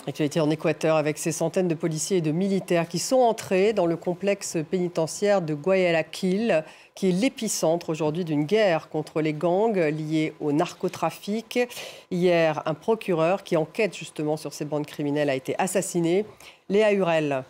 Actualité en Équateur avec ces centaines de policiers et de militaires qui sont entrés dans le complexe pénitentiaire de Guayaquil, qui est l'épicentre aujourd'hui d'une guerre contre les gangs liés au narcotrafic. Hier, un procureur qui enquête justement sur ces bandes criminelles a été assassiné. Léa Hurel.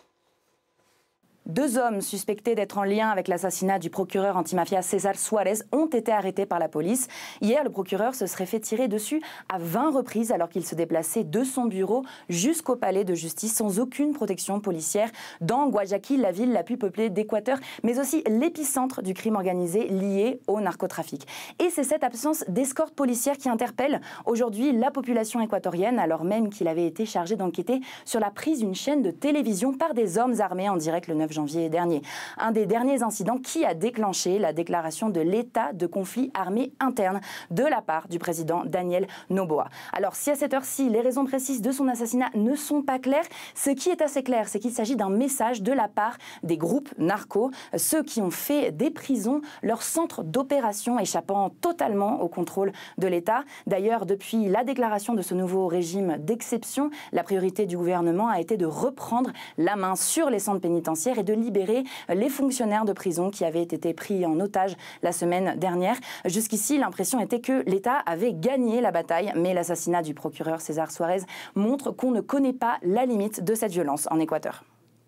2 hommes suspectés d'être en lien avec l'assassinat du procureur antimafia César Suárez ont été arrêtés par la police. Hier, le procureur se serait fait tirer dessus à 20 reprises alors qu'il se déplaçait de son bureau jusqu'au palais de justice sans aucune protection policière dans Guayaquil, la ville la plus peuplée d'Équateur, mais aussi l'épicentre du crime organisé lié au narcotrafic. Et c'est cette absence d'escorte policière qui interpelle aujourd'hui la population équatorienne, alors même qu'il avait été chargé d'enquêter sur la prise d'une chaîne de télévision par des hommes armés en direct le 9 janvier dernier. Un des derniers incidents qui a déclenché la déclaration de l'état de conflit armé interne de la part du président Daniel Noboa. Alors si à cette heure-ci, les raisons précises de son assassinat ne sont pas claires, ce qui est assez clair, c'est qu'il s'agit d'un message de la part des groupes narcos, ceux qui ont fait des prisons leur centre d'opération échappant totalement au contrôle de l'État. D'ailleurs, depuis la déclaration de ce nouveau régime d'exception, la priorité du gouvernement a été de reprendre la main sur les centres pénitentiaires et de libérer les fonctionnaires de prison qui avaient été pris en otage la semaine dernière. Jusqu'ici, l'impression était que l'État avait gagné la bataille, mais l'assassinat du procureur César Suárez montre qu'on ne connaît pas la limite de cette violence en Équateur.